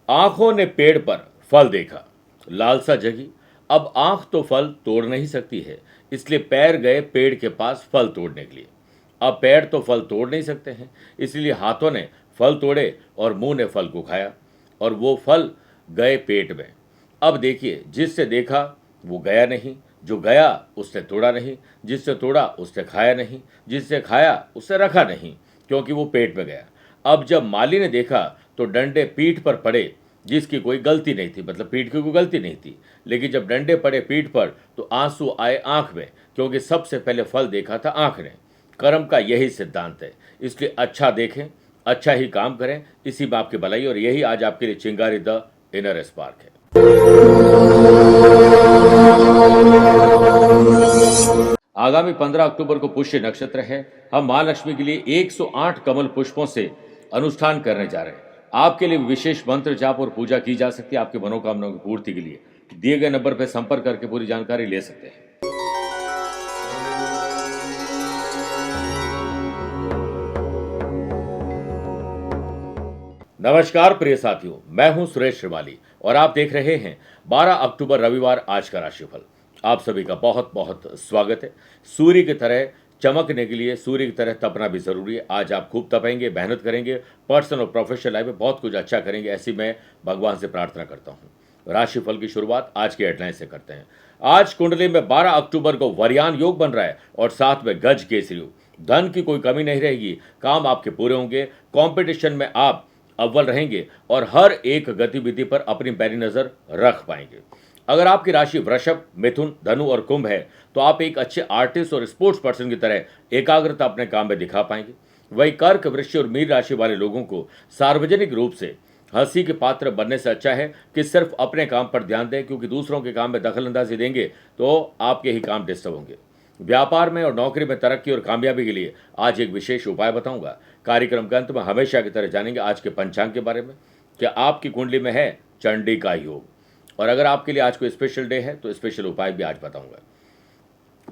आंखों ने पेड़ पर फल देखा, लालसा जगी। अब आंख तो फल तोड़ नहीं सकती है, इसलिए पैर गए पेड़ के पास फल तोड़ने के लिए। अब पैर तो फल तोड़ नहीं सकते हैं, इसलिए हाथों ने फल तोड़े और मुंह ने फल को खाया, और वो फल गए पेट में। अब देखिए, जिससे देखा वो गया नहीं, जो गया उसने तोड़ा नहीं, जिससे तोड़ा उसने खाया नहीं, जिससे खाया उसने रखा नहीं, क्योंकि वो पेट में गया। अब जब माली ने देखा तो डंडे पीठ पर पड़े, जिसकी कोई गलती नहीं थी, मतलब पीठ की कोई गलती नहीं थी। लेकिन जब डंडे पड़े पीठ पर तो आंसू आए आंख में, क्योंकि सबसे पहले फल देखा था आंख ने। कर्म का यही सिद्धांत है, इसलिए अच्छा देखें, अच्छा ही काम करें, इसी में आपकी भलाई। और यही आज आपके लिए चिंगारी द इनर स्पार्क है। आगामी 15 अक्टूबर को पुष्य नक्षत्र है। हम महालक्ष्मी के लिए 108 कमल पुष्पों से अनुष्ठान करने जा रहे हैं। आपके लिए विशेष मंत्र जाप और पूजा की जा सकती है। आपकी मनोकामनाओं की पूर्ति के लिए दिए गए नंबर पर संपर्क करके पूरी जानकारी ले सकते हैं। नमस्कार प्रिय साथियों, मैं हूं सुरेश श्रीवाली और आप देख रहे हैं 12 अक्टूबर रविवार आज का राशिफल। आप सभी का बहुत बहुत स्वागत है। सूर्य की तरह चमकने के लिए सूर्य की तरह तपना भी जरूरी है। आज आप खूब तपेंगे, मेहनत करेंगे, पर्सनल और प्रोफेशनल लाइफ में बहुत कुछ अच्छा करेंगे, ऐसी मैं भगवान से प्रार्थना करता हूं। राशिफल की शुरुआत आज की हेडलाइन से करते हैं। आज कुंडली में 12 अक्टूबर को वरयान योग बन रहा है और साथ में गज केसरी योग। धन की कोई कमी नहीं रहेगी, काम आपके पूरे होंगे, कंपटीशन में आप अव्वल रहेंगे और हर एक गतिविधि पर अपनी पैनी नजर रख पाएंगे। अगर आपकी राशि वृषभ, मिथुन, धनु और कुंभ है तो आप एक अच्छे आर्टिस्ट और स्पोर्ट्स पर्सन की तरह एकाग्रता अपने काम में दिखा पाएंगे। वही कर्क, वृश्चिक और मीन राशि वाले लोगों को सार्वजनिक रूप से हंसी के पात्र बनने से अच्छा है कि सिर्फ अपने काम पर ध्यान दें, क्योंकि दूसरों के काम में दखलंदाजी देंगे तो आपके ही काम डिस्टर्ब होंगे। व्यापार में और नौकरी में तरक्की और कामयाबी के लिए आज एक विशेष उपाय बताऊंगा। कार्यक्रम के अंत में हमेशा की तरह जानेंगे आज के पंचांग के बारे में। क्या आपकी कुंडली में है चंडी का योग, और अगर आपके लिए आज कोई स्पेशल डे है तो स्पेशल उपाय भी आज बताऊंगा।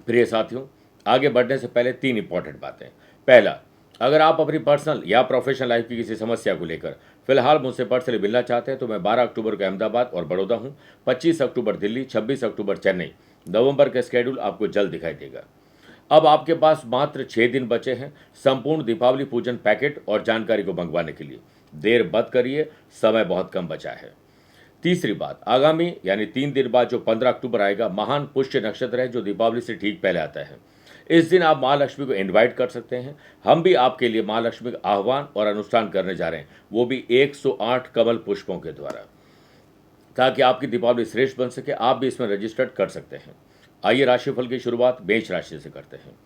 प्रिय साथियों, आगे बढ़ने से पहले 3 इंपॉर्टेंट बातें। पहला, अगर आप अपनी पर्सनल या प्रोफेशनल लाइफ की किसी समस्या को लेकर फिलहाल मुझसे पर्सनली मिलना चाहते हैं तो मैं 12 अक्टूबर को अहमदाबाद और बड़ौदा हूं, 25 अक्टूबर दिल्ली, 26 अक्टूबर चेन्नई। नवंबर का स्केड्यूल आपको जल्द दिखाई देगा। अब आपके पास मात्र 6 दिन बचे हैं संपूर्ण दीपावली पूजन पैकेट और जानकारी को मंगवाने के लिए। देर मत करिए, समय बहुत कम बचा है। तीसरी बात, आगामी यानी 3 दिन बाद जो 15 अक्टूबर आएगा, महान पुष्य नक्षत्र है जो दीपावली से ठीक पहले आता है। इस दिन आप महालक्ष्मी को इनवाइट कर सकते हैं। हम भी आपके लिए महालक्ष्मी का आह्वान और अनुष्ठान करने जा रहे हैं, वो भी 108 कमल पुष्पों के द्वारा, ताकि आपकी दीपावली श्रेष्ठ बन सके। आप भी इसमें रजिस्टर्ड कर सकते हैं। आइए राशिफल की शुरुआत मेष राशि से करते हैं।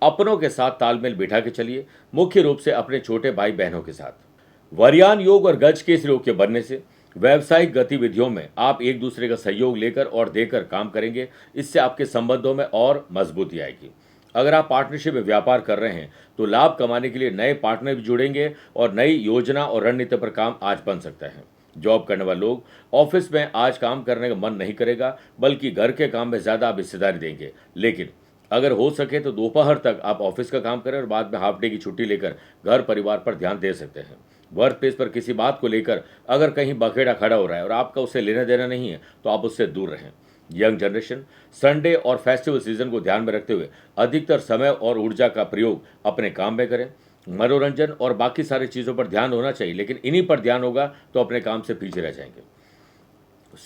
अपनों के साथ तालमेल बिठा के चलिए, मुख्य रूप से अपने छोटे भाई बहनों के साथ। वरयान योग और गज केसरी योग के बनने से व्यावसायिक गतिविधियों में आप एक दूसरे का सहयोग लेकर और देकर काम करेंगे। इससे आपके संबंधों में और मजबूती आएगी। अगर आप पार्टनरशिप में व्यापार कर रहे हैं तो लाभ कमाने के लिए नए पार्टनर भी जुड़ेंगे और नई योजना और रणनीति पर काम आज बन सकता है। जॉब करने वाले लोग, ऑफिस में आज काम करने का मन नहीं करेगा, बल्कि घर के काम में ज़्यादा आप हिस्सेदारी देंगे। लेकिन अगर हो सके तो दोपहर तक आप ऑफिस का काम करें और बाद में हाफ डे की छुट्टी लेकर घर परिवार पर ध्यान दे सकते हैं। वर्क प्लेस पर किसी बात को लेकर अगर कहीं बखेड़ा खड़ा हो रहा है और आपका उससे लेना देना नहीं है तो आप उससे दूर रहें। यंग जनरेशन, संडे और फेस्टिवल सीजन को ध्यान में रखते हुए अधिकतर समय और ऊर्जा का प्रयोग अपने काम में करें। मनोरंजन और बाकी सारी चीज़ों पर ध्यान होना चाहिए, लेकिन इन्हीं पर ध्यान होगा तो अपने काम से पीछे रह जाएंगे।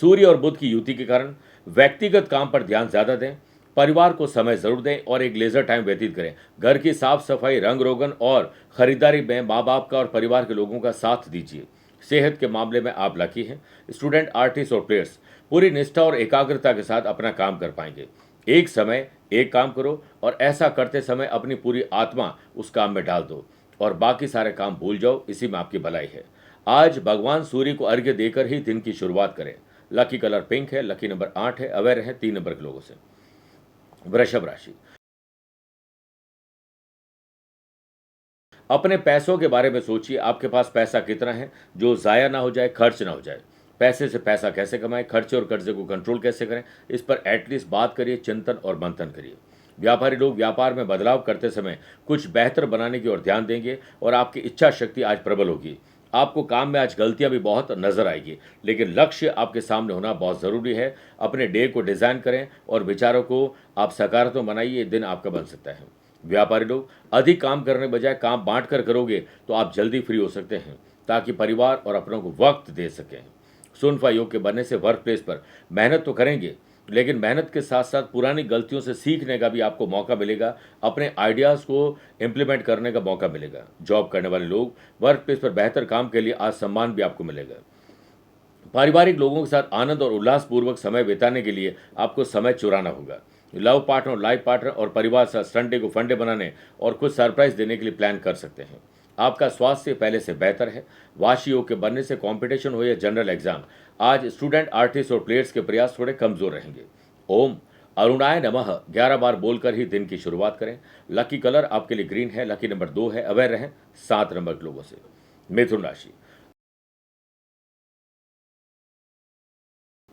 सूर्य और बुध की युति के कारण व्यक्तिगत काम पर ध्यान ज्यादा दें। परिवार को समय जरूर दें और एक लेजर टाइम व्यतीत करें। घर की साफ सफाई, रंग रोगन और खरीदारी में माँ बाप का और परिवार के लोगों का साथ दीजिए। सेहत के मामले में आप लकी हैं। स्टूडेंट, आर्टिस्ट और प्लेयर्स पूरी निष्ठा और एकाग्रता के साथ अपना काम कर पाएंगे। एक समय एक काम करो और ऐसा करते समय अपनी पूरी आत्मा उस काम में डाल दो और बाकी सारे काम भूल जाओ, इसी में आपकी भलाई है। आज भगवान सूर्य को अर्घ्य देकर ही दिन की शुरुआत करें। लकी कलर पिंक है, लकी नंबर 8 है। अवेयर है 3 नंबर के लोगों से। वृषभ राशि, अपने पैसों के बारे में सोचिए। आपके पास पैसा कितना है जो जाया ना हो जाए, खर्च ना हो जाए। पैसे से पैसा कैसे कमाएं, खर्चे और कर्जे को कंट्रोल कैसे करें, इस पर एटलीस्ट बात करिए, चिंतन और मंथन करिए। व्यापारी लोग व्यापार में बदलाव करते समय कुछ बेहतर बनाने की ओर ध्यान देंगे और आपकी इच्छा शक्ति आज प्रबल होगी। आपको काम में आज गलतियां भी बहुत नजर आएगी, लेकिन लक्ष्य आपके सामने होना बहुत जरूरी है। अपने डे को डिजाइन करें और विचारों को आप सकारात्मक बनाइए, ये दिन आपका बन सकता है। व्यापारी लोग अधिक काम करने बजाय काम बांट कर करोगे तो आप जल्दी फ्री हो सकते हैं, ताकि परिवार और अपनों को वक्त दे सकें। सुनफा योग के बनने से वर्क प्लेस पर मेहनत तो करेंगे, लेकिन मेहनत के साथ साथ पुरानी गलतियों से सीखने का भी आपको मौका मिलेगा, अपने आइडियाज को इम्प्लीमेंट करने का मौका मिलेगा। जॉब करने वाले लोग वर्क प्लेस पर बेहतर काम के लिए आज सम्मान भी आपको मिलेगा। पारिवारिक लोगों के साथ आनंद और उल्लास पूर्वक समय बिताने के लिए आपको समय चुराना होगा। लव पार्टनर, लाइफ पार्टनर और परिवार साथ संडे को फंडे बनाने और कुछ सरप्राइज देने के लिए प्लान कर सकते हैं। आपका स्वास्थ्य पहले से बेहतर है। वाशी योग के बनने से कंपटीशन हो या जनरल एग्जाम, आज स्टूडेंट, आर्टिस्ट और प्लेयर्स के प्रयास थोड़े कमजोर रहेंगे। ओम अरुणाय नमः 11 बार बोलकर ही दिन की शुरुआत करें। लकी कलर आपके लिए ग्रीन है, लकी नंबर 2 है। अवेयर रहें 7 नंबर के लोगों से। मिथुन राशि,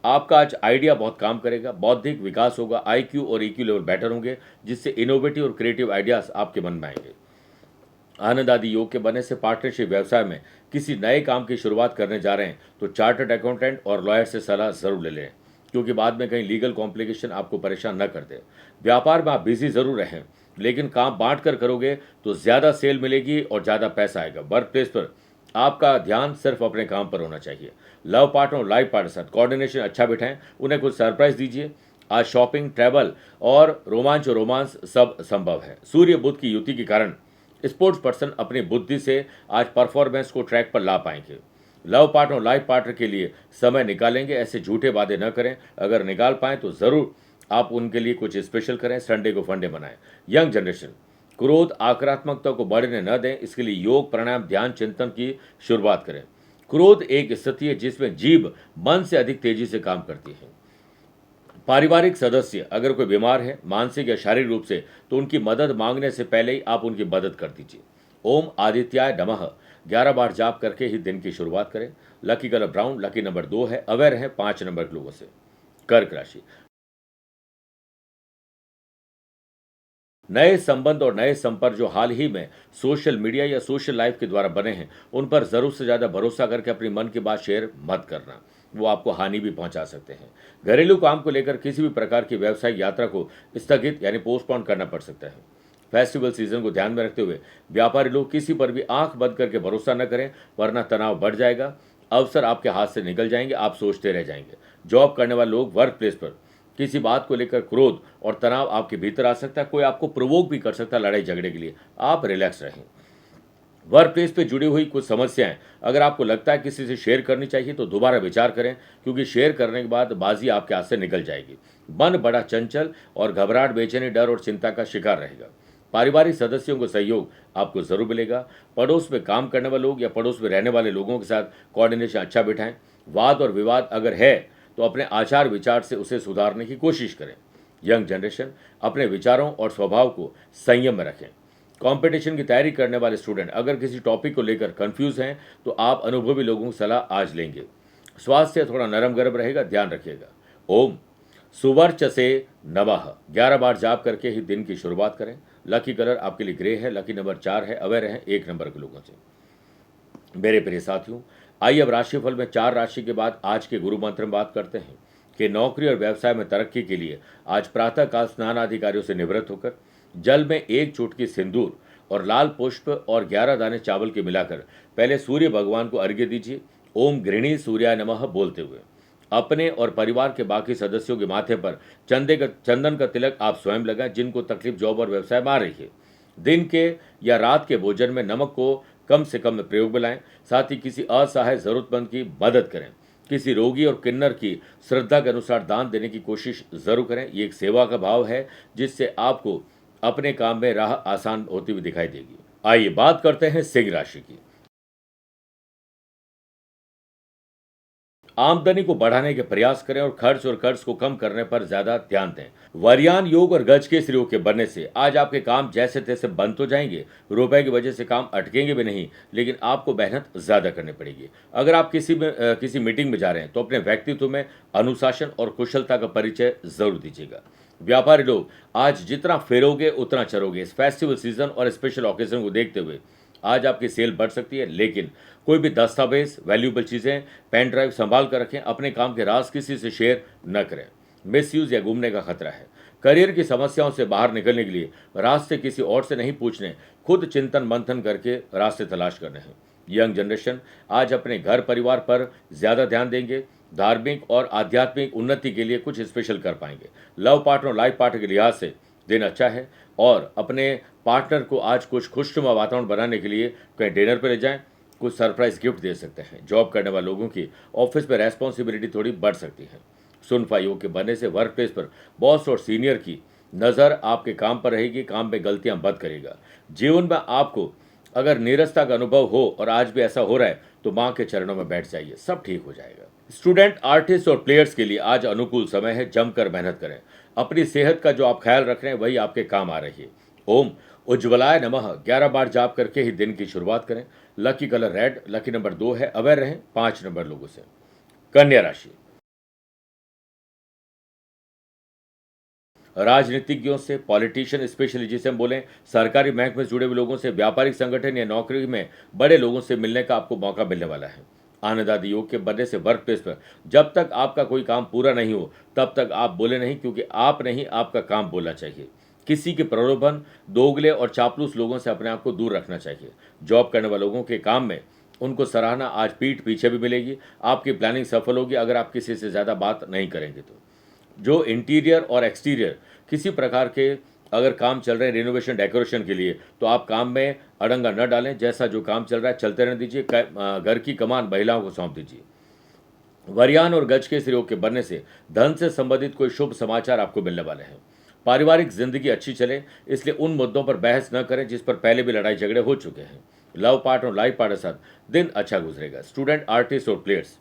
आपका आज आइडिया बहुत काम करेगा, बौद्धिक विकास होगा, आईक्यू और ईक्यू लेवल बेटर होंगे, जिससे इनोवेटिव और क्रिएटिव आइडियाज आपके मन में आएंगे। आनंद आदि योग के बनने से पार्टनरशिप व्यवसाय में किसी नए काम की शुरुआत करने जा रहे हैं तो चार्टर्ड अकाउंटेंट और लॉयर से सलाह जरूर ले लें, क्योंकि बाद में कहीं लीगल कॉम्प्लिकेशन आपको परेशान न कर दे। व्यापार में आप बिजी जरूर रहें, लेकिन काम बांट कर करोगे तो ज़्यादा सेल मिलेगी और ज़्यादा पैसा आएगा। वर्क प्लेस पर आपका ध्यान सिर्फ अपने काम पर होना चाहिए। लव पार्टनर और लाइफ पार्टनर साथ कोऑर्डिनेशन अच्छा बिठाएं, उन्हें कुछ सरप्राइज दीजिए। आज शॉपिंग, ट्रैवल और रोमांस सब संभव है। सूर्य बुध की युति के कारण स्पोर्ट्स पर्सन अपनी बुद्धि से आज परफॉर्मेंस को ट्रैक पर ला पाएंगे। लव पार्टनर और लाइफ पार्टनर के लिए समय निकालेंगे, ऐसे झूठे वादे न करें। अगर निकाल पाएं तो ज़रूर आप उनके लिए कुछ स्पेशल करें, संडे को फंडे बनाएं। यंग जनरेशन, क्रोध आक्रामकता को बढ़ने न दें, इसके लिए योग, प्राणायाम, ध्यान, चिंतन की शुरुआत करें। क्रोध एक स्थिति है जिसमें जीभ मन से अधिक तेजी से काम करती है। पारिवारिक सदस्य अगर कोई बीमार है मानसिक या शारीरिक रूप से, तो उनकी मदद मांगने से पहले ही आप उनकी मदद कर दीजिए। ओम आदित्याय नमः 11 बार जाप करके ही दिन की शुरुआत करें। Lucky colour brown, lucky number 2 है। अवेयर है 5 नंबर के लोगों से। कर्क राशि, नए संबंध और नए संपर्क जो हाल ही में सोशल मीडिया या सोशल लाइफ के द्वारा बने हैं, उन पर जरूर से ज्यादा भरोसा करके अपनी मन की बात शेयर मत करना, वो आपको हानि भी पहुंचा सकते हैं। घरेलू काम को लेकर किसी भी प्रकार की व्यावसायिक यात्रा को स्थगित यानी पोस्टपोन करना पड़ सकता है। फेस्टिवल सीजन को ध्यान में रखते हुए व्यापारी लोग किसी पर भी आंख बंद करके भरोसा न करें, वरना तनाव बढ़ जाएगा। अवसर आपके हाथ से निकल जाएंगे, आप सोचते रह जाएंगे। जॉब करने वाले लोग वर्क प्लेस पर किसी बात को लेकर क्रोध और तनाव आपके भीतर आ सकता है, कोई आपको प्रोवोक भी कर सकता है लड़ाई झगड़े के लिए। आप रिलैक्स रहें। वर्क प्लेस पे जुड़ी हुई कुछ समस्याएं अगर आपको लगता है किसी से शेयर करनी चाहिए तो दोबारा विचार करें, क्योंकि शेयर करने के बाद बाजी आपके हाथ से निकल जाएगी। मन बड़ा चंचल और घबराहट, बेचैनी, डर और चिंता का शिकार रहेगा। पारिवारिक सदस्यों को सहयोग आपको जरूर मिलेगा। पड़ोस में काम करने वाले लोग या पड़ोस में रहने वाले लोगों के साथ कोऑर्डिनेशन अच्छा बिठाएं। वाद और विवाद अगर है तो अपने आचार विचार से उसे सुधारने की कोशिश करें। यंग जनरेशन अपने विचारों और स्वभाव को संयम में रखें। कंपटीशन की तैयारी करने वाले स्टूडेंट अगर किसी टॉपिक को लेकर कंफ्यूज हैं तो आप अनुभवी लोगों की सलाह आज लेंगे। स्वास्थ्य थोड़ा नरम गरम रहेगा, ध्यान रखिएगा। ओम सुवर्च से नमः 11 बार जाप करके ही दिन की शुरुआत करें। लकी कलर आपके लिए ग्रे है, लकी नंबर 4 है। अवेयर है 1 नंबर के लोगों से। मेरे प्रिय साथियों, आइए अब राशिफल में 4 राशि के बाद आज के गुरु मंत्र में बात करते हैं कि नौकरी और व्यवसाय में तरक्की के लिए आज प्रातःकाल स्नान आदि कार्यों से निवृत्त होकर जल में 1 चुटकी सिंदूर और लाल पुष्प और 11 दाने चावल के मिलाकर पहले सूर्य भगवान को अर्घ्य दीजिए, ओम गृहिणी सूर्याय नमः बोलते हुए। अपने और परिवार के बाकी सदस्यों के माथे पर चंदन का तिलक आप स्वयं लगाएं जिनको तकलीफ जॉब और व्यवसाय में आ रही है। दिन के या रात के भोजन में नमक को कम से कम प्रयोग में लाएं। साथ ही किसी असहाय जरूरतमंद की मदद करें। किसी रोगी और किन्नर की श्रद्धा के अनुसार दान देने की कोशिश जरूर करें। ये एक सेवा का भाव है जिससे आपको अपने काम में राह आसान होती हुई दिखाई देगी। आइए बात करते हैं सिंह राशि की। आमदनी को बढ़ाने के प्रयास करें और खर्च को कम करने पर ज्यादा ध्यान दें। वरयान योग और गज के योग के बनने से आज आपके काम जैसे तैसे बंद तो जाएंगे, रुपए की वजह से काम अटकेंगे भी नहीं, लेकिन आपको मेहनत ज्यादा करनी पड़ेगी। अगर आप किसी मीटिंग में जा रहे हैं तो अपने व्यक्तित्व में अनुशासन और कुशलता का परिचय जरूर दीजिएगा। व्यापारी लोग आज जितना फेरोगे उतना चरोगे। इस फेस्टिवल सीजन और स्पेशल ऑकेजन को देखते हुए आज आपकी सेल बढ़ सकती है, लेकिन कोई भी दस्तावेज, वैल्यूएबल चीजें, पेन ड्राइव संभाल कर रखें। अपने काम के राज किसी से शेयर न करें। मिसयूज या घूमने का खतरा है। करियर की समस्याओं से बाहर निकलने के लिए रास्ते किसी और से नहीं पूछने, खुद चिंतन मंथन करके रास्ते तलाश करने हैं। यंग जनरेशन आज अपने घर परिवार पर ज्यादा ध्यान देंगे। धार्मिक और आध्यात्मिक उन्नति के लिए कुछ स्पेशल कर पाएंगे। लव पार्टनर और लाइफ पार्टनर के लिहाज से दिन अच्छा है और अपने पार्टनर को आज कुछ खुशनुमा वातावरण बनाने के लिए कहीं डिनर पर ले जाएं, कुछ सरप्राइज गिफ्ट दे सकते हैं। जॉब करने वाले लोगों की ऑफिस में रेस्पॉन्सिबिलिटी थोड़ी बढ़ सकती है। सुनफा योग के बनने से वर्क प्लेस पर बॉस और सीनियर की नज़र आपके काम पर रहेगी, काम में गलतियां मत करेगा। जीवन में आपको अगर नीरसता का अनुभव हो और आज भी ऐसा हो रहा है तो माँ के चरणों में बैठ जाइए, सब ठीक हो जाएगा। स्टूडेंट, आर्टिस्ट और प्लेयर्स के लिए आज अनुकूल समय है, जमकर मेहनत करें। अपनी सेहत का जो आप ख्याल रख रहे हैं वही आपके काम आ रही है। ओम उज्ज्वलाय नमः 11 बार जाप करके ही दिन की शुरुआत करें। Lucky colour red, lucky number 2 है। अवेयर रहें 5 नंबर लोगों से। कन्या राशि, राजनीतिज्ञों से, पॉलिटिशियन स्पेशली जिसे हम बोलें, सरकारी महकमे से जुड़े हुए लोगों से, व्यापारिक संगठन या नौकरी में बड़े लोगों से मिलने का आपको मौका मिलने वाला है। आनंदादि योग के बनने से वर्क प्लेस पर जब तक आपका कोई काम पूरा नहीं हो तब तक आप बोले नहीं, क्योंकि आप नहीं आपका काम बोलना चाहिए। किसी के प्रलोभन, दोगले और चापलूस लोगों से अपने आप को दूर रखना चाहिए। जॉब करने वाले लोगों के काम में उनको सराहना आज पीठ पीछे भी मिलेगी। आपकी प्लानिंग सफल होगी अगर आप किसी से ज़्यादा बात नहीं करेंगे तो। जो इंटीरियर और एक्सटीरियर किसी प्रकार के अगर काम चल रहे हैं रिनोवेशन डेकोरेशन के लिए, तो आप काम में अड़ंगा न डालें। जैसा जो काम चल रहा है चलते रहने दीजिए। घर की कमान महिलाओं को सौंप दीजिए। वरयान और गज के योग के बनने से धन से संबंधित कोई शुभ समाचार आपको मिलने वाले हैं। पारिवारिक जिंदगी अच्छी चले, इसलिए उन मुद्दों पर बहस न करें जिस पर पहले भी लड़ाई झगड़े हो चुके हैं। लव पार्टनर और लाइफ पार्टनर के साथ दिन अच्छा गुजरेगा। स्टूडेंट, आर्टिस्ट और प्लेयर्स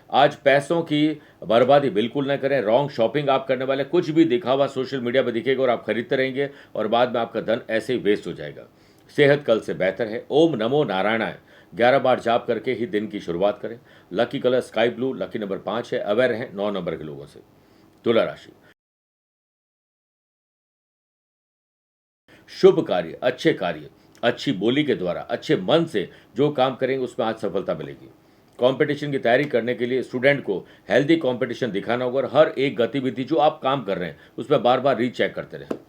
आज पैसों की बर्बादी बिल्कुल न करें। रॉन्ग शॉपिंग आप करने वाले, कुछ भी दिखावा सोशल मीडिया पर दिखेगा और आप खरीदते रहेंगे और बाद में आपका धन ऐसे ही वेस्ट हो जाएगा। सेहत कल से बेहतर है। ओम नमो नारायणाय 11 बार जाप करके ही दिन की शुरुआत करें। Lucky colour sky blue, lucky number 5 है। अवेयर है 9 नंबर के लोगों से। तुला राशि, शुभ कार्य, अच्छे कार्य, अच्छी बोली के द्वारा, अच्छे मन से जो काम करेंगे उसमें आज सफलता मिलेगी। कंपटीशन की तैयारी करने के लिए स्टूडेंट को हेल्दी कंपटीशन दिखाना होगा और हर एक गतिविधि जो आप काम कर रहे हैं उसमें बार बार रीचेक करते रहें।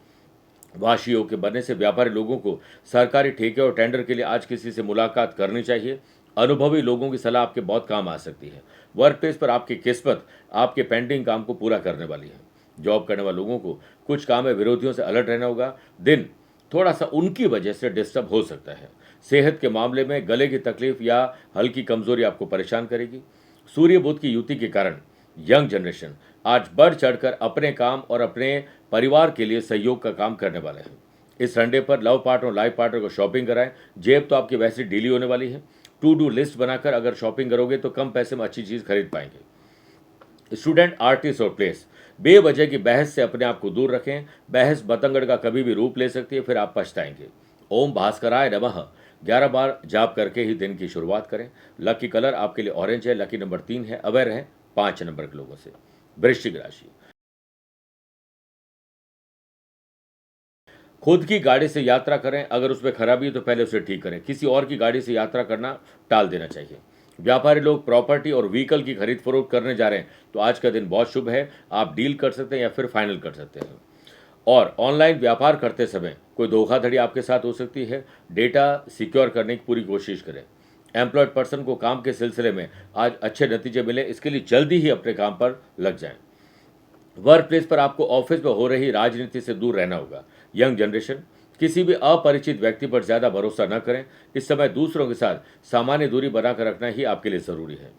वाशी योग के बनने से व्यापारी लोगों को सरकारी ठेके और टेंडर के लिए आज किसी से मुलाकात करनी चाहिए। अनुभवी लोगों की सलाह आपके बहुत काम आ सकती है। वर्क प्लेस पर आपकी किस्मत आपके पेंडिंग काम को पूरा करने वाली है। जॉब करने वाले लोगों को कुछ काम में विरोधियों से अलर्ट रहना होगा। दिन थोड़ा सा उनकी वजह से डिस्टर्ब हो सकता है। सेहत के मामले में गले की तकलीफ या हल्की कमजोरी आपको परेशान करेगी। सूर्य बुध की युति के कारण यंग जनरेशन आज बढ़ चढ़कर अपने काम और अपने परिवार के लिए सहयोग का काम करने वाले हैं। इस संडे पर लव पार्टनर और लाइफ पार्टनर को शॉपिंग कराएं। जेब तो आपकी वैसे ढीली होने वाली है। टू डू लिस्ट बनाकर अगर शॉपिंग करोगे तो कम पैसे में अच्छी चीज खरीद पाएंगे। स्टूडेंट, आर्टिस्ट और प्लेयर्स बेवजह की बहस से अपने आप को दूर रखें। बहस बतंगड़ का कभी भी रूप ले सकती है, फिर आप पछताएंगे। ओम भास्कराय नमः 11 बार जाप करके ही दिन की शुरुआत करें। लकी कलर आपके लिए ऑरेंज है। लकी नंबर 3 है। अवेयर है 5 नंबर के लोगों से। वृश्चिक राशि, खुद की गाड़ी से यात्रा करें। अगर उसमें खराबी है तो पहले उसे ठीक करें। किसी और की गाड़ी से यात्रा करना टाल देना चाहिए। व्यापारी लोग प्रॉपर्टी और व्हीकल की खरीद फरोख्त करने जा रहे हैं तो आज का दिन बहुत शुभ है। आप डील कर सकते हैं या फिर फाइनल कर सकते हैं। और ऑनलाइन व्यापार करते समय कोई धोखाधड़ी आपके साथ हो सकती है। डेटा सिक्योर करने की पूरी कोशिश करें। एम्प्लॉयड पर्सन को काम के सिलसिले में आज अच्छे नतीजे मिले, इसके लिए जल्दी ही अपने काम पर लग जाएं। वर्क प्लेस पर आपको ऑफिस में हो रही राजनीति से दूर रहना होगा। यंग जनरेशन किसी भी अपरिचित व्यक्ति पर ज्यादा भरोसा न करें। इस समय दूसरों के साथ सामान्य दूरी बनाकर रखना ही आपके लिए जरूरी है।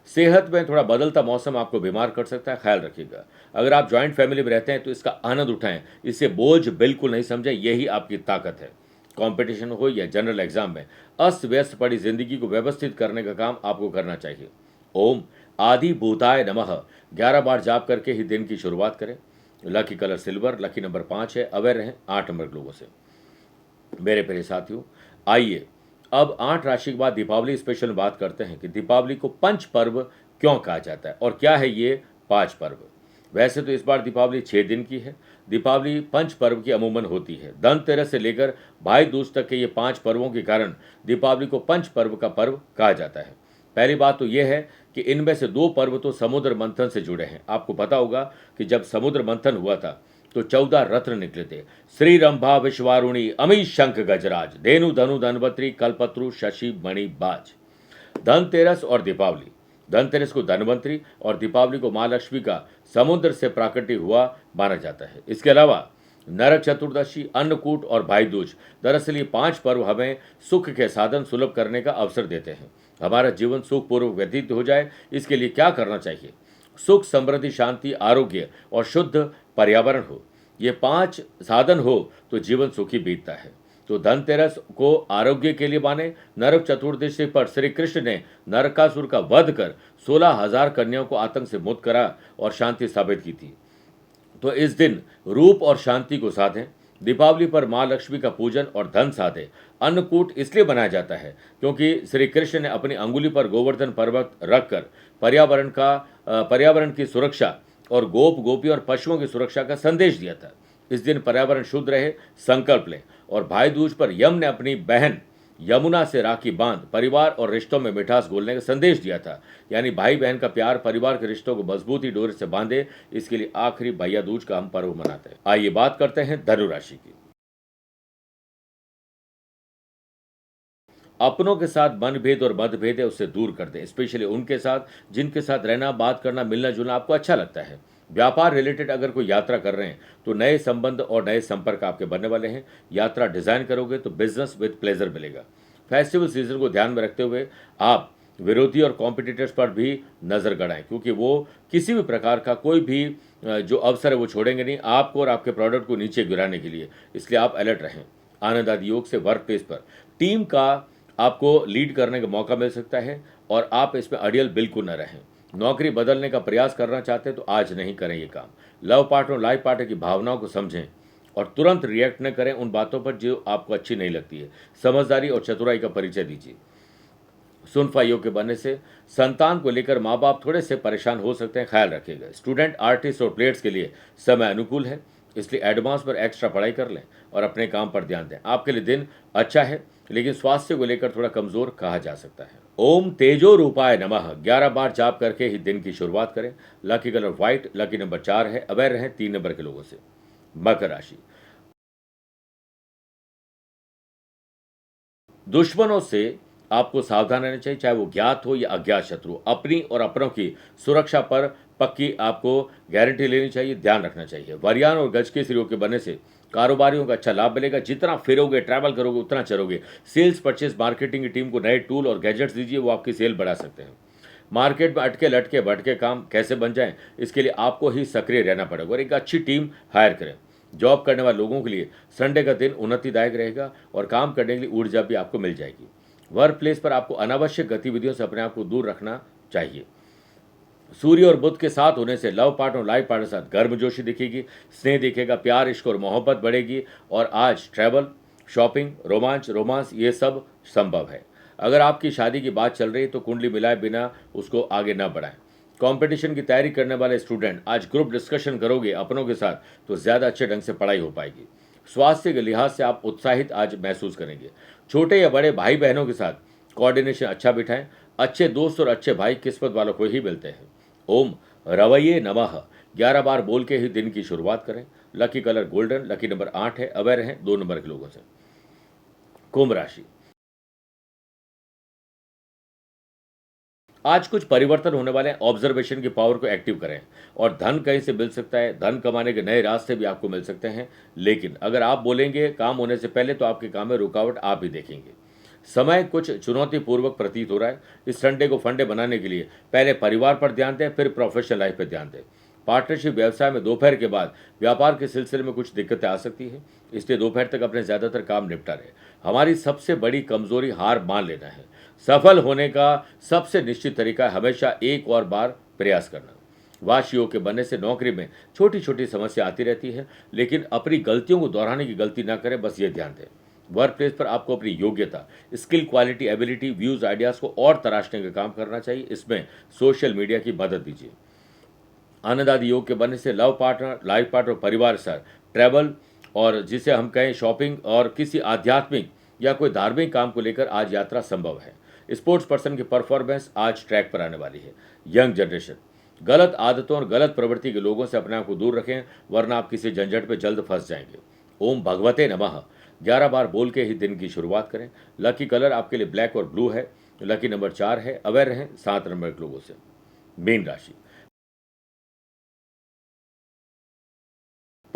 सेहत में थोड़ा बदलता मौसम आपको बीमार कर सकता है, ख्याल रखिएगा। अगर आप ज्वाइंट फैमिली में रहते हैं तो इसका आनंद उठाएं, इसे बोझ बिल्कुल नहीं समझें, यही आपकी ताकत है। कंपटीशन हो या जनरल एग्जाम में अस्त व्यस्त पड़ी जिंदगी को व्यवस्थित करने का काम आपको करना चाहिए। ओम आदि भूताय नमः 11 बार जाप करके ही दिन की शुरुआत करें। Lucky colour silver, lucky number 5 है। अवेयर रहें 8 नंबर के लोगों से। मेरे प्रिय साथियों, आइए अब 8 राशि के बाद दीपावली स्पेशल में बात करते हैं कि दीपावली को पंच पर्व क्यों कहा जाता है और क्या है ये 5 पर्व। वैसे तो इस बार दीपावली 6 दिन की है। दीपावली पंच पर्व की अमूमन होती है। धनतेरस से लेकर भाई दूज तक के ये 5 पर्वों के कारण दीपावली को पंच पर्व का पर्व कहा जाता है। पहली बात तो यह है कि इनमें से 2 पर्व तो समुद्र मंथन से जुड़े हैं। आपको पता होगा कि जब समुद्र मंथन हुआ था तो 14 रत्न निकले थे। श्री रंभा विश्वारुणी अमी शंख गजराज धेनु धनु धनवंतरी कल्पत्रु शशि मणि बाज। धनतेरस और दीपावली, धनतेरस को धनवंतरी और दीपावली को माँ लक्ष्मी का समुद्र से प्राकट्य हुआ माना जाता है। इसके अलावा नरक चतुर्दशी, अन्नकूट और भाई दूज, दरअसल ये 5 पर्व हमें सुख के साधन सुलभ करने का अवसर देते हैं। हमारा जीवन सुखपूर्वक व्यतीत हो जाए, इसके लिए क्या करना चाहिए? सुख, समृद्धि, शांति, आरोग्य और शुद्ध पर्यावरण हो, ये 5 साधन हो तो जीवन सुखी बीतता है। तो धनतेरस को आरोग्य के लिए माने। नरक चतुर्दशी पर श्री कृष्ण ने नरकासुर का वध कर 16,000 कन्याओं को आतंक से मुक्त करा और शांति स्थापित की थी। तो इस दिन रूप और शांति को साधें। दीपावली पर माँ लक्ष्मी का पूजन और धन साधे। अन्नकूट इसलिए बनाया जाता है क्योंकि श्री कृष्ण ने अपनी अंगुली पर गोवर्धन पर्वत रखकर पर्यावरण की सुरक्षा और गोपी और पशुओं की सुरक्षा का संदेश दिया था। इस दिन पर्यावरण शुद्ध रहे संकल्प लें। और भाई दूज पर यम ने अपनी बहन यमुना से राखी बांध परिवार और रिश्तों में मिठास घोलने का संदेश दिया था। यानी भाई बहन का प्यार परिवार के रिश्तों को मजबूती डोर से बांधे, इसके लिए आखिरी भैया दूज का हम पर्व मनाते हैं। आइए बात करते हैं धनु राशि की। अपनों के साथ मनभेद और मतभेद है उससे दूर कर दें, स्पेशली उनके साथ जिनके साथ रहना, बात करना, मिलना जुलना आपको अच्छा लगता है। व्यापार रिलेटेड अगर कोई यात्रा कर रहे हैं तो नए संबंध और नए संपर्क आपके बनने वाले हैं। यात्रा डिजाइन करोगे तो बिजनेस विद प्लेजर मिलेगा। फेस्टिवल सीजन को ध्यान में रखते हुए आप विरोधी और कॉम्पिटिटर्स पर भी नजर गड़ाएं, क्योंकि वो किसी भी प्रकार का कोई भी जो अवसर है वो छोड़ेंगे नहीं आपको और आपके प्रोडक्ट को नीचे गिराने के लिए, इसलिए आप अलर्ट रहें। आनंद आदि योग से वर्क प्लेस पर टीम का आपको लीड करने का मौका मिल सकता है और आप इसमें अड़ियल बिल्कुल न रहें। नौकरी बदलने का प्रयास करना चाहते हैं तो आज नहीं करें ये काम। लव पार्टनर, लाइफ पार्टनर की भावनाओं को समझें और तुरंत रिएक्ट न करें उन बातों पर जो आपको अच्छी नहीं लगती है। समझदारी और चतुराई का परिचय दीजिए। सुनफा योग के बनने से संतान को लेकर माँ बाप थोड़े से परेशान हो सकते हैं, ख्याल रखिएगा। स्टूडेंट, आर्टिस्ट और प्लेयर्स के लिए समय अनुकूल है, इसलिए एडवांस पर एक्स्ट्रा पढ़ाई कर लें और अपने काम पर ध्यान दें। आपके लिए दिन अच्छा है, लेकिन स्वास्थ्य को लेकर थोड़ा कमजोर कहा जा सकता है। ओम तेजो रूपाय नमः 11 बार जाप करके ही दिन की शुरुआत करें। Lucky colour white, lucky number 4 है। अवेयर रहें 3 नंबर के लोगों से। मकर राशि, दुश्मनों से आपको सावधान रहना चाहिए, चाहे वो ज्ञात हो या अज्ञात शत्रु। अपनी और अपनों की सुरक्षा पर पक्की आपको गारंटी लेनी चाहिए, ध्यान रखना चाहिए। वरियान और गज के योग के बनने से कारोबारियों का अच्छा लाभ मिलेगा। जितना फिरोगे, ट्रैवल करोगे, उतना चलोगे। सेल्स, परचेस, मार्केटिंग की टीम को नए टूल और गैजेट्स दीजिए, वो आपकी सेल बढ़ा सकते हैं। मार्केट में अटके लटके भटके काम कैसे बन जाएं, इसके लिए आपको ही सक्रिय रहना पड़ेगा और एक अच्छी टीम हायर करें। जॉब करने वाले लोगों के लिए संडे का दिन उन्नतिदायक रहेगा और काम करने के लिए ऊर्जा भी आपको मिल जाएगी। वर्क प्लेस पर आपको अनावश्यक गतिविधियों से अपने आप को दूर रखना चाहिए। सूर्य और बुध के साथ होने से लव पार्टनर और लाइफ पार्टनर के साथ गर्मजोशी दिखेगी, स्नेह दिखेगा, प्यार, इश्क और मोहब्बत बढ़ेगी और आज ट्रैवल, शॉपिंग, रोमांस ये सब संभव है। अगर आपकी शादी की बात चल रही है तो कुंडली मिलाए बिना उसको आगे न बढ़ाएं। कंपटीशन की तैयारी करने वाले स्टूडेंट, आज ग्रुप डिस्कशन करोगे अपनों के साथ तो ज़्यादा अच्छे ढंग से पढ़ाई हो पाएगी। स्वास्थ्य के लिहाज से आप उत्साहित आज महसूस करेंगे। छोटे या बड़े भाई बहनों के साथ कोऑर्डिनेशन अच्छा बिठाएं। अच्छे दोस्त और अच्छे भाई किस्मत वालों को ही मिलते हैं। ओम रवैये नमः 11 बार बोल के ही दिन की शुरुआत करें। Lucky colour golden, lucky number 8 है। अवेयर हैं 2 नंबर के लोगों से। कुंभ राशि, आज कुछ परिवर्तन होने वाले हैं। ऑब्जर्वेशन की पावर को एक्टिव करें और धन कहीं से मिल सकता है। धन कमाने के नए रास्ते भी आपको मिल सकते हैं, लेकिन अगर आप बोलेंगे काम होने से पहले तो आपके काम में रुकावट आप ही देखेंगे। समय कुछ चुनौतीपूर्वक प्रतीत हो रहा है। इस संडे को फंडे बनाने के लिए पहले परिवार पर ध्यान दें, फिर प्रोफेशनल लाइफ पर ध्यान दें। पार्टनरशिप व्यवसाय में दोपहर के बाद व्यापार के सिलसिले में कुछ दिक्कतें आ सकती है, इसलिए दोपहर तक अपने ज्यादातर काम निपटा रहे। हमारी सबसे बड़ी कमजोरी हार मान लेना है। सफल होने का सबसे निश्चित तरीका है हमेशा एक और बार प्रयास करना। वाशी योग के बनने से नौकरी में छोटी छोटी समस्या आती रहती है, लेकिन अपनी गलतियों को दोहराने की गलती ना करें, बस ये ध्यान दें। वर्क प्लेस पर आपको अपनी योग्यता, skill, quality, ability, views, ideas को और तराशने का काम करना चाहिए। इसमें सोशल मीडिया की मदद दीजिए। आनंद आदि योग के बनने से लव पार्टनर, लाइफ पार्टनर, परिवार के साथ ट्रैवल और जिसे हम कहें शॉपिंग और किसी आध्यात्मिक या कोई धार्मिक काम को लेकर आज यात्रा संभव है। स्पोर्ट्स पर्सन की परफॉर्मेंस आज ट्रैक पर आने वाली है। यंग जनरेशन गलत आदतों और गलत प्रवृत्ति के लोगों से अपने आप को दूर रखें, वरना आप किसी झंझट में जल्द फंस जाएंगे। ओम भगवते नमः 11 बार बोल के ही दिन की शुरुआत करें। लकी कलर आपके लिए ब्लैक और ब्लू है। लकी नंबर 4 है। अवेयर रहें 7 नंबर के लोगों से। मीन राशि,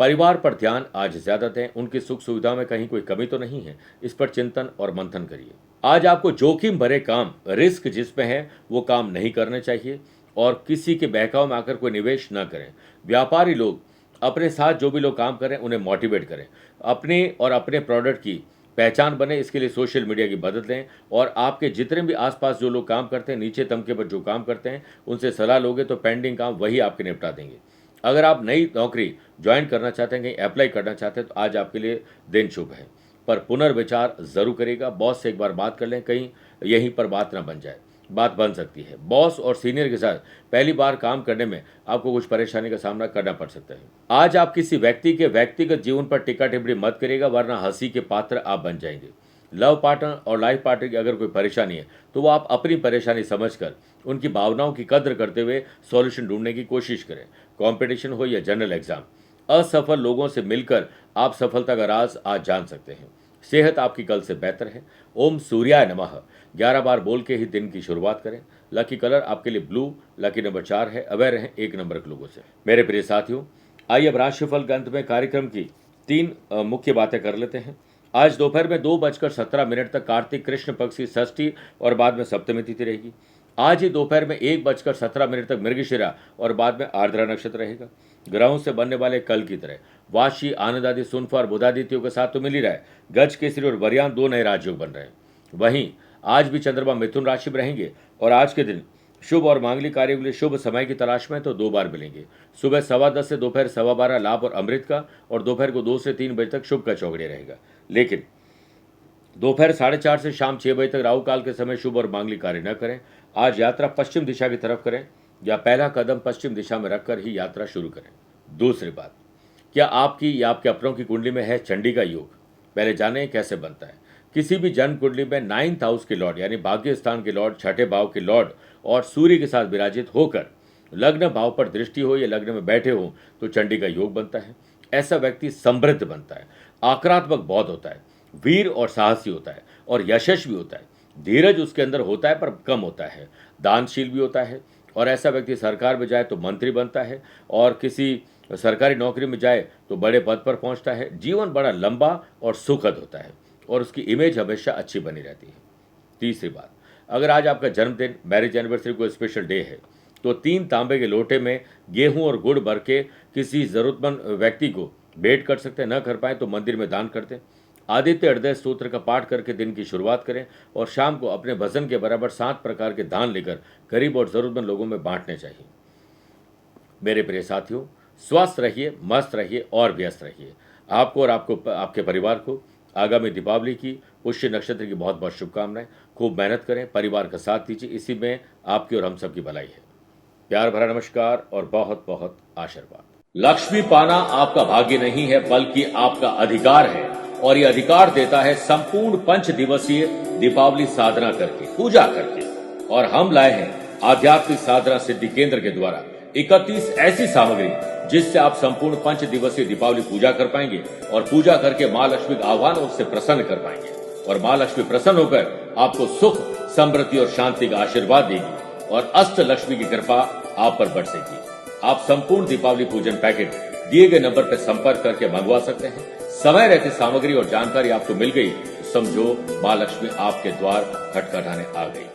परिवार पर ध्यान आज ज्यादा दें। उनकी सुख सुविधा में कहीं कोई कमी तो नहीं है, इस पर चिंतन और मंथन करिए। आज आपको जोखिम भरे काम, रिस्क जिसमें है वो काम नहीं करने चाहिए और किसी के बहकाव में आकर कोई निवेश न करें। व्यापारी लोग अपने साथ जो भी लोग काम करें उन्हें मोटिवेट करें। अपने और अपने प्रोडक्ट की पहचान बने, इसके लिए सोशल मीडिया की मदद लें और आपके जितने भी आसपास जो लोग काम करते हैं, नीचे तबके पर जो काम करते हैं, उनसे सलाह लोगे तो पेंडिंग काम वही आपके निपटा देंगे। अगर आप नई नौकरी ज्वाइन करना चाहते हैं, कहीं अप्लाई करना चाहते हैं, तो आज आपके लिए दिन शुभ है, पर पुनर्विचार जरूर करेगा। बॉस से एक बार बात कर लें, कहीं यहीं पर बात ना बन जाए। बात बन सकती है। बॉस और सीनियर के साथ पहली बार काम करने में आपको कुछ परेशानी का सामना करना पड़ सकता है। आज आप किसी व्यक्ति के व्यक्तिगत जीवन पर टिक्का टिप्पणी मत करिएगा, वरना हंसी के पात्र आप बन जाएंगे। लव पार्टनर और लाइफ पार्टनर की अगर कोई परेशानी है तो वो आप अपनी परेशानी समझकर उनकी भावनाओं की कद्र करते हुए सॉल्यूशन ढूंढने की कोशिश करें। कंपटीशन हो या जनरल एग्जाम, असफल लोगों से मिलकर आप सफलता का राज आज जान सकते हैं। सेहत आपकी कल से बेहतर है। ओम सूर्याय नमः 11 बार बोल के ही दिन की शुरुआत करें। लकी कलर आपके लिए ब्लू, लकी नंबर 4 है। अवेयर रहें 1 नंबर के लोगों से। मेरे प्रिय साथियों, आइए अब राशिफल के अंत में कार्यक्रम की 3 मुख्य बातें कर लेते हैं। आज दोपहर में 2:17 तक कार्तिक कृष्ण पक्ष की षष्ठी और बाद में सप्तमी तिथि रहेगी। आज ही दोपहर में 1:17 तक मृगशिरा और बाद में आर्द्रा नक्षत्र रहेगा। ग्रहों से बनने वाले कल की तरह वाशी, आनंद आदि, सुनफा और बुधादित्यों के साथ तो मिल ही रहा है। गज, केसरी और वरियान 2 नए राजयोग बन रहे हैं। वहीं आज भी चंद्रमा मिथुन राशि में रहेंगे और आज के दिन शुभ और मांगलिक कार्यों के लिए शुभ समय की तलाश में तो 2 बार मिलेंगे। सुबह 10:15 से दोपहर 12:15 लाभ और अमृत का, और दोपहर को 2 से 3 बजे तक शुभ का चौगड़िया रहेगा। लेकिन दोपहर 4:30 से शाम 6 बजे तक राहु काल के समय शुभ और मांगलिक कार्य न करें। आज यात्रा पश्चिम दिशा की तरफ करें या पहला कदम पश्चिम दिशा में रखकर ही यात्रा शुरू करें। दूसरी बात, क्या आपकी या आपके अपनों की कुंडली में है चंडी का योग? पहले जानें कैसे बनता है। किसी भी जन्म कुंडली में 9th हाउस के लॉर्ड यानी भाग्य स्थान के लॉर्ड, छठे भाव के लॉर्ड और सूर्य के साथ विराजित होकर लग्न भाव पर दृष्टि हो या लग्न में बैठे हो तो चंडी का योग बनता है। ऐसा व्यक्ति समृद्ध बनता है, आक्रामक बहुत होता है, वीर और साहसी होता है और यशस्वी होता है। धीरज उसके अंदर होता है पर कम होता है, दानशील भी होता है। और ऐसा व्यक्ति सरकार में जाए तो मंत्री बनता है और किसी सरकारी नौकरी में जाए तो बड़े पद पर पहुंचता है। जीवन बड़ा लंबा और सुखद होता है और उसकी इमेज हमेशा अच्छी बनी रहती है। तीसरी बात, अगर आज आपका जन्मदिन, मैरिज एनिवर्सरी कोई स्पेशल डे है तो 3 तांबे के लोटे में गेहूं और गुड़ भर के किसी जरूरतमंद व्यक्ति को भेंट कर सकते हैं। न कर पाए तो मंदिर में दान करते हैं। आदित्य हृदय स्तोत्र का पाठ करके दिन की शुरुआत करें और शाम को अपने वजन के बराबर 7 प्रकार के दान लेकर गरीब और जरूरतमंद लोगों में बांटने चाहिए। मेरे प्रिय साथियों, स्वस्थ रहिए, मस्त रहिए और व्यस्त रहिए। आपको और आपके परिवार को आगामी दीपावली की पुष्य नक्षत्र की बहुत बहुत शुभकामनाएं। खूब मेहनत करें, परिवार का साथ दीजिए, इसी में आपकी और हम सब की भलाई है। प्यार भरा नमस्कार और बहुत बहुत आशीर्वाद। लक्ष्मी पाना आपका भाग्य नहीं है बल्कि आपका अधिकार है और ये अधिकार देता है संपूर्ण 5 दिवसीय दीपावली साधना करके, पूजा करके। और हम लाए हैं आध्यात्मिक साधना सिद्धि केंद्र के द्वारा 31 ऐसी सामग्री जिससे आप संपूर्ण 5 दिवसीय दीपावली पूजा कर पाएंगे और पूजा करके माँ लक्ष्मी का आह्वान उससे प्रसन्न कर पाएंगे। और माँ लक्ष्मी प्रसन्न होकर आपको सुख, समृद्धि और शांति का आशीर्वाद देगी और अष्ट लक्ष्मी की कृपा आप पर बरसेगी। आप संपूर्ण दीपावली पूजन पैकेट दिए गए नंबर पर संपर्क करके मंगवा सकते हैं। समय रहते सामग्री और जानकारी आपको मिल गई तो समझो माँ लक्ष्मी आपके द्वार खटखटाने आ गई।